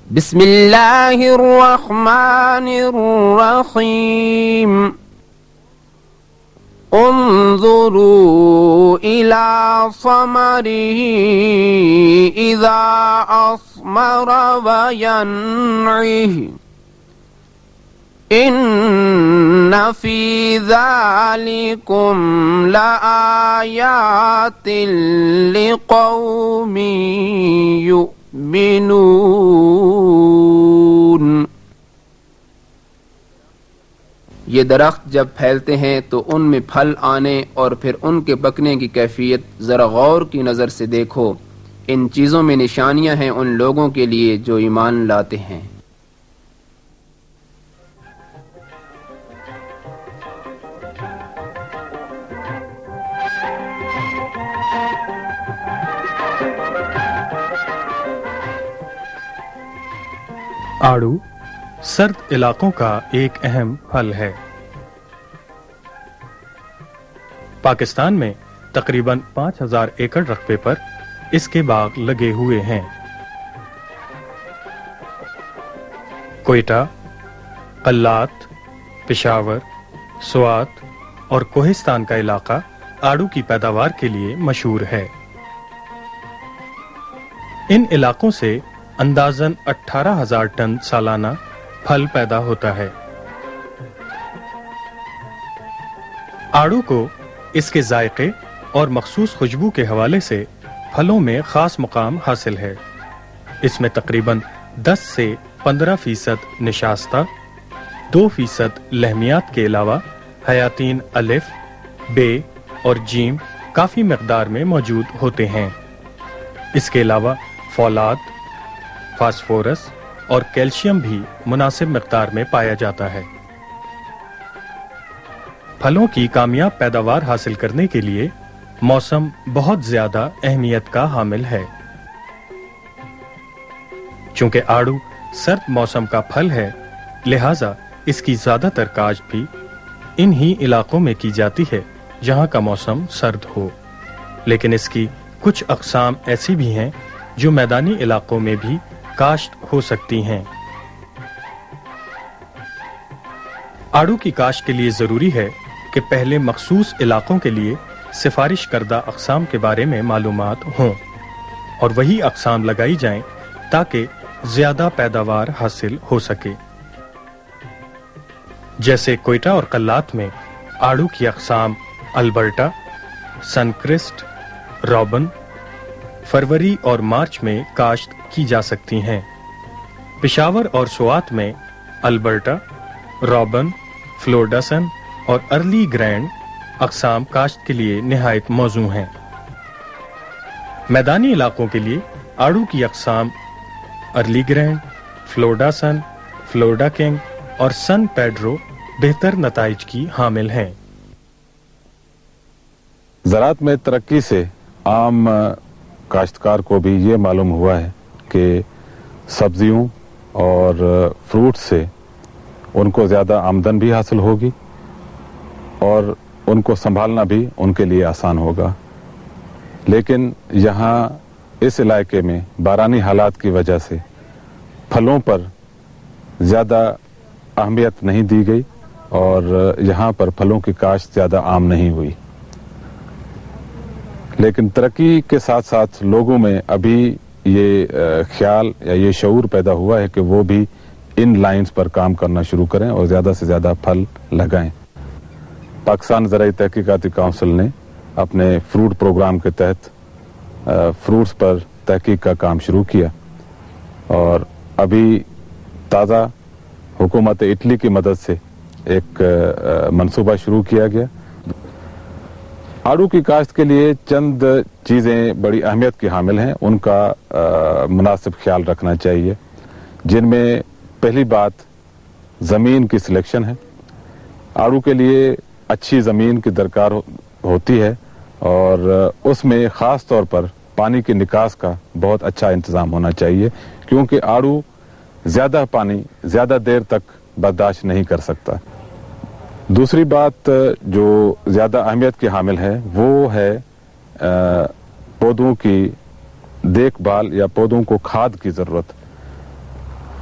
بسم اللہ الرحمن الرحیم انظروا الى ثمره اذا اثمر وینعه ان فی ذالکم لآیات لقوم یؤمنون۔ یہ درخت جب پھیلتے ہیں تو ان میں پھل آنے اور پھر ان کے پکنے کی کیفیت ذرا غور کی نظر سے دیکھو، ان چیزوں میں نشانیاں ہیں ان لوگوں کے لیے جو ایمان لاتے ہیں۔ آڑو سرد علاقوں کا ایک اہم پھل ہے۔ پاکستان میں تقریباً 5000 ایکڑ رقبے پر اس کے باغ لگے ہوئے ہیں۔ کوئٹہ، قلات، پشاور، سوات اور کوہستان کا علاقہ آڑو کی پیداوار کے لیے مشہور ہے۔ ان علاقوں سے اندازاً 18,000 ٹن سالانہ پھل پیدا ہوتا ہے۔ آڑو کو اس کے ذائقے اور مخصوص خوشبو کے حوالے سے پھلوں میں خاص مقام حاصل ہے۔ اس میں تقریباً 10 سے 15% نشاستہ، 2% لحمیات کے علاوہ حیاتین الف، بے اور جیم کافی مقدار میں موجود ہوتے ہیں۔ اس کے علاوہ فولاد، فاسفورس اور کیلشیم بھی مناسب مقدار میں پایا جاتا ہے۔ پھلوں کی کامیاب پیداوار حاصل کرنے کے لیے موسم بہت زیادہ اہمیت کا حامل ہے۔ چونکہ آڑو سرد موسم کا پھل ہے، لہذا اس کی زیادہ تر کاشت بھی انہی علاقوں میں کی جاتی ہے جہاں کا موسم سرد ہو، لیکن اس کی کچھ اقسام ایسی بھی ہیں جو میدانی علاقوں میں بھی کاشت ہو سکتی ہیں۔ آڑو کی کاشت کے لیے ضروری ہے کہ پہلے مخصوص علاقوں کے لیے سفارش کردہ اقسام کے بارے میں معلومات ہوں اور وہی اقسام لگائی جائیں تاکہ زیادہ پیداوار حاصل ہو سکے۔ جیسے کوئٹہ اور قلات میں آڑو کی اقسام البرٹا، سن کرسٹ، رابن فروری اور مارچ میں کاشت کی جا سکتی ہیں۔ پشاور اور سوات میں البرٹا، رابن، فلورڈاسن اور ارلی گرینڈ اقسام کاشت کے لیے نہایت موزوں ہیں۔ میدانی علاقوں کے لیے آڑو کی اقسام ارلی گرینڈ، فلورڈاسن، فلورڈا کنگ اور سن پیڈرو بہتر نتائج کی حامل ہیں۔ زراعت میں ترقی سے عام کاشتکار کو بھی یہ معلوم ہوا ہے کہ سبزیوں اور فروٹ سے ان کو زیادہ آمدن بھی حاصل ہوگی اور ان کو سنبھالنا بھی ان کے لیے آسان ہوگا۔ لیکن یہاں اس علاقے میں بارانی حالات کی وجہ سے پھلوں پر زیادہ اہمیت نہیں دی گئی اور یہاں پر پھلوں کی کاشت زیادہ عام نہیں ہوئی۔ لیکن ترقی کے ساتھ ساتھ لوگوں میں ابھی یہ خیال یا یہ شعور پیدا ہوا ہے کہ وہ بھی ان لائنز پر کام کرنا شروع کریں اور زیادہ سے زیادہ پھل لگائیں۔ پاکستان زرعی تحقیقاتی کونسل نے اپنے فروٹ پروگرام کے تحت فروٹس پر تحقیق کا کام شروع کیا اور ابھی تازہ حکومت اٹلی کی مدد سے ایک منصوبہ شروع کیا گیا۔ آڑو کی کاشت کے لیے چند چیزیں بڑی اہمیت کی حامل ہیں، ان کا مناسب خیال رکھنا چاہیے، جن میں پہلی بات زمین کی سلیکشن ہے۔ آڑو کے لیے اچھی زمین کی درکار ہوتی ہے اور اس میں خاص طور پر پانی کے نکاس کا بہت اچھا انتظام ہونا چاہیے، کیونکہ آڑو زیادہ پانی زیادہ دیر تک برداشت نہیں کر سکتا۔ دوسری بات جو زیادہ اہمیت کی حامل ہے وہ ہے پودوں کی دیکھ بھال یا پودوں کو کھاد کی ضرورت۔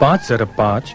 5x5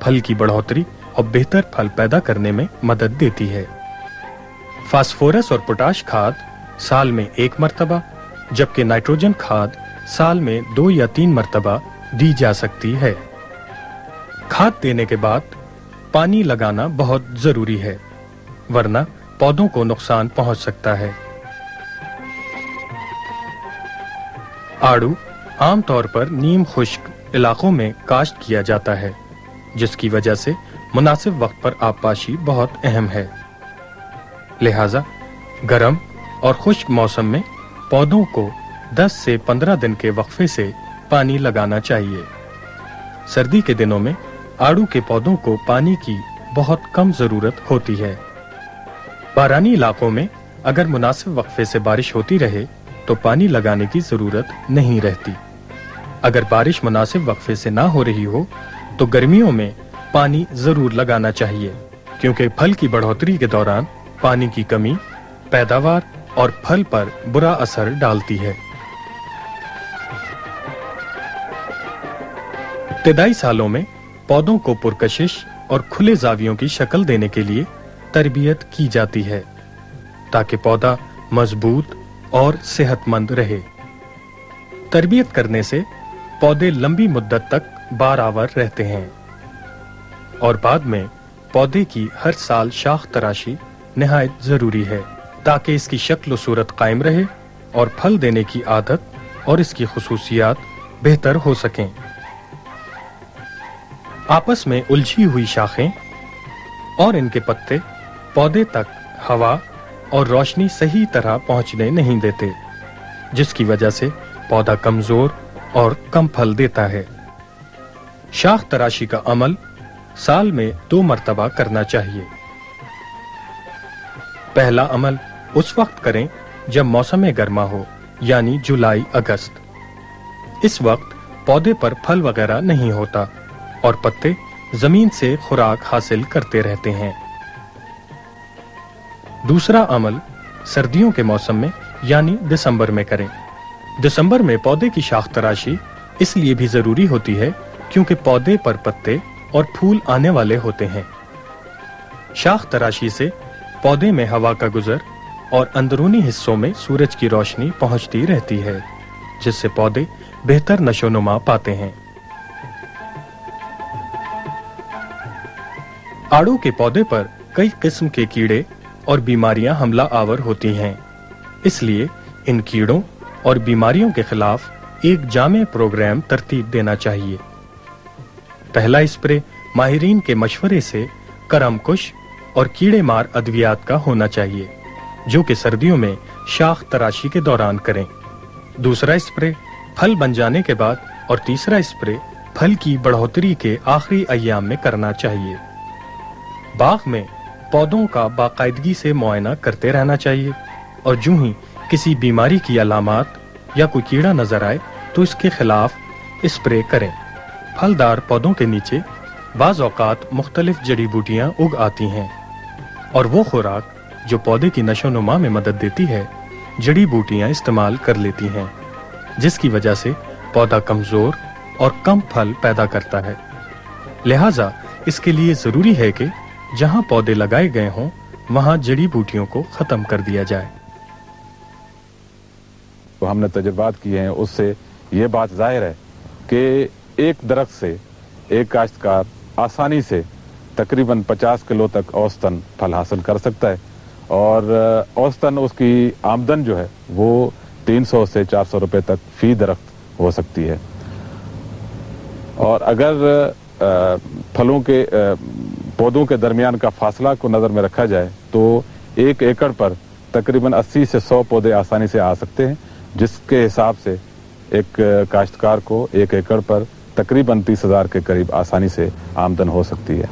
پھل کی بڑھوتری اور بہتر پھل پیدا کرنے میں مدد دیتی ہے۔ فاسفورس اور پوٹاش کھاد سال میں 1 مرتبہ جبکہ نائٹروجن کھاد سال میں 2 یا 3 مرتبہ دی جا سکتی ہے۔ کھاد دینے کے بعد پانی لگانا بہت ضروری ہے ورنہ پودوں کو نقصان پہنچ سکتا ہے۔ آڑو عام طور پر نیم خشک علاقوں میں کاشت کیا جاتا ہے جس کی وجہ سے مناسب وقت پر آبپاشی بہت اہم ہے۔ لہذا گرم اور خشک موسم میں پودوں کو 10 سے 15 دن کے وقفے سے پانی لگانا چاہیے۔ سردی کے دنوں میں آڑو کے پودوں کو پانی کی بہت کم ضرورت ہوتی ہے۔ بارانی علاقوں میں اگر مناسب وقفے سے بارش ہوتی رہے تو پانی لگانے کی ضرورت نہیں رہتی۔ اگر بارش مناسب وقفے سے نہ ہو رہی ہو تو گرمیوں میں پانی ضرور لگانا چاہیے کیونکہ پھل کی بڑھوتری کے دوران پانی کی کمی پیداوار اور پھل پر برا اثر ڈالتی ہے۔ ابتدائی سالوں میں پودوں کو پرکشش اور کھلے زاویوں کی شکل دینے کے لیے تربیت کی جاتی ہے تاکہ پودا مضبوط اور صحت مند رہے۔ تربیت کرنے سے پودے لمبی مدت تک بارآور رہتے ہیں اور بعد میں پودے کی ہر سال شاخ تراشی نہایت ضروری ہے تاکہ اس کی شکل و صورت قائم رہے اور پھل دینے کی عادت اور اس کی خصوصیات بہتر ہو سکیں۔ آپس میں الجھی ہوئی شاخیں اور ان کے پتے پودے تک ہوا اور روشنی صحیح طرح پہنچنے نہیں دیتے جس کی وجہ سے پودا کمزور اور کم پھل دیتا ہے۔ شاخ تراشی کا عمل سال میں 2 مرتبہ کرنا چاہیے۔ پہلا عمل اس وقت کریں جب موسم گرما ہو یعنی جولائی اگست۔ اس وقت پودے پر پھل وغیرہ نہیں ہوتا اور پتے زمین سے خوراک حاصل کرتے رہتے ہیں۔ دوسرا عمل سردیوں کے موسم میں یعنی دسمبر میں کریں۔ دسمبر میں پودے کی شاخ تراشی اس لیے بھی ضروری ہوتی ہے کیونکہ پودے پر پتے اور پھول آنے والے ہوتے ہیں۔ شاخ تراشی سے پودے میں ہوا کا گزر اور اندرونی حصوں میں سورج کی روشنی پہنچتی رہتی ہے جس سے پودے بہتر نشو نما پاتے ہیں۔ آڑو کے پودے پر کئی قسم کے کیڑے اور بیماریاں حملہ آور ہوتی ہیں، اس لیے ان کیڑوں اور بیماریوں کے خلاف ایک جامع پروگرام ترتیب دینا چاہیے۔ پہلا اسپرے ماہرین کے مشورے سے کرم کش اور کیڑے مار ادویات کا ہونا چاہیے جو کہ سردیوں میں شاخ تراشی کے دوران کریں۔ دوسرا اسپرے پھل بن جانے کے بعد اور تیسرا اسپرے پھل کی بڑھوتری کے آخری ایام میں کرنا چاہیے۔ باغ میں پودوں کا باقاعدگی سے معائنہ کرتے رہنا چاہیے اور جو ہی کسی بیماری کی علامات یا کوئی کیڑا نظر آئے تو اس کے خلاف اسپرے کریں۔ پھلدار پودوں کے نیچے بعض اوقات مختلف جڑی بوٹیاں اگ آتی ہیں اور وہ خوراک جو پودے کی نشو نما میں مدد دیتی ہے جڑی بوٹیاں استعمال کر لیتی ہیں جس کی وجہ سے پودا کمزور اور کم پھل پیدا کرتا ہے۔ لہٰذا اس کے لیے ضروری ہے کہ جہاں پودے لگائے گئے ہوں وہاں جڑی بوٹیوں کو ختم کر دیا جائے۔ تو ہم نے تجربات کیے ہیں اس سے یہ بات ظاہر ہے کہ ایک درخت سے ایک کاشتکار آسانی سے تقریباً 50 کلو تک اوسطاً پھل حاصل کر سکتا ہے اور اوسطاً اس کی آمدن جو ہے وہ 300 سے 400 روپے تک فی درخت ہو سکتی ہے۔ اور اگر پھلوں کے پودوں کے درمیان کا فاصلہ کو نظر میں رکھا جائے تو 1 ایکڑ پر تقریباً 80 سے 100 پودے آسانی سے آ سکتے ہیں جس کے حساب سے ایک کاشتکار کو 1 ایکڑ پر تقریباً 30,000 کے قریب آسانی سے آمدن ہو سکتی ہے۔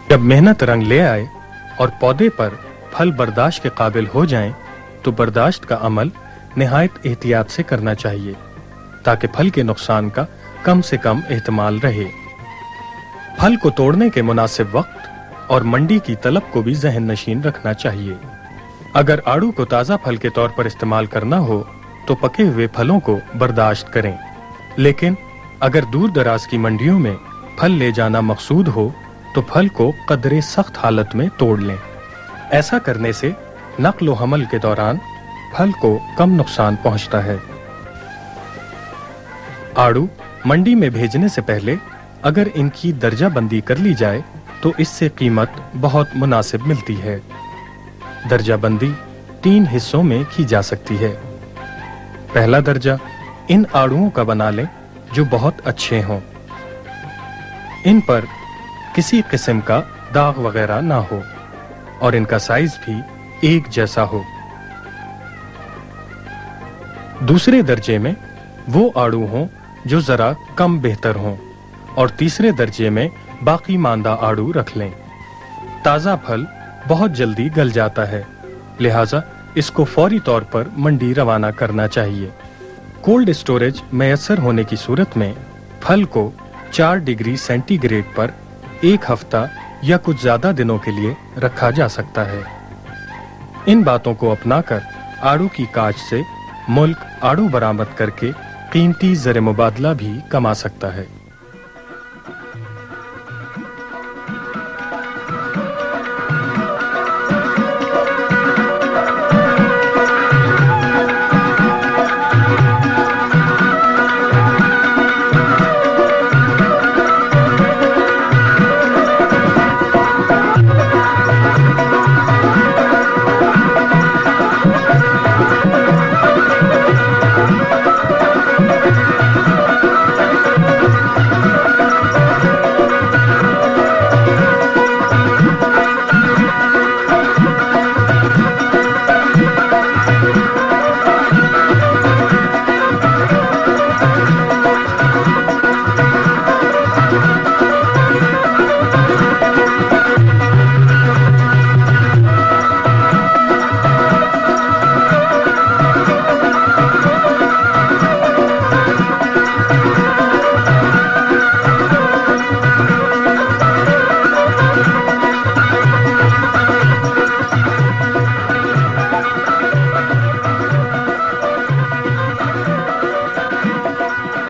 جب محنت رنگ لے آئے اور پودے پر پھل برداشت کے قابل ہو جائیں تو برداشت کا عمل نہایت احتیاط سے کرنا چاہیے تاکہ پھل کے نقصان کا کم سے کم احتمال رہے۔ پھل کو توڑنے کے مناسب وقت اور منڈی کی طلب کو بھی ذہن نشین رکھنا چاہیے۔ اگر آڑو کو تازہ پھل کے طور پر استعمال کرنا ہو تو پکے ہوئے پھلوں کو برداشت کریں، لیکن اگر دور دراز کی منڈیوں میں پھل لے جانا مقصود ہو تو پھل کو قدرے سخت حالت میں توڑ لیں۔ ایسا کرنے سے نقل و حمل کے دوران پھل کو کم نقصان پہنچتا ہے۔ آڑو منڈی میں بھیجنے سے پہلے اگر ان کی درجہ بندی کر لی جائے تو اس سے قیمت بہت مناسب ملتی ہے۔ درجہ بندی 3 حصوں میں کی جا سکتی ہے۔ پہلا درجہ ان آڑوؤں کا بنا لیں جو بہت اچھے ہوں، ان پر کسی قسم کا داغ وغیرہ نہ ہو اور ان کا سائز بھی ایک جیسا ہو۔ دوسرے درجے میں وہ آڑو ہوں جو ذرا کم بہتر ہوں، اور تیسرے درجے میں باقی ماندہ آڑو رکھ لیں۔ تازہ پھل بہت جلدی گل جاتا ہے، لہٰذا اس کو فوری طور پر منڈی روانہ کرنا چاہیے۔ کولڈ اسٹوریج میسر ہونے کی صورت میں پھل کو 4 ڈگری سینٹی گریڈ پر 1 ہفتہ یا کچھ زیادہ دنوں کے لیے رکھا جا سکتا ہے۔ ان باتوں کو اپنا کر آڑو کی کاج سے ملک آڑو برآمد کر کے قیمتی زر مبادلہ بھی کما سکتا ہے۔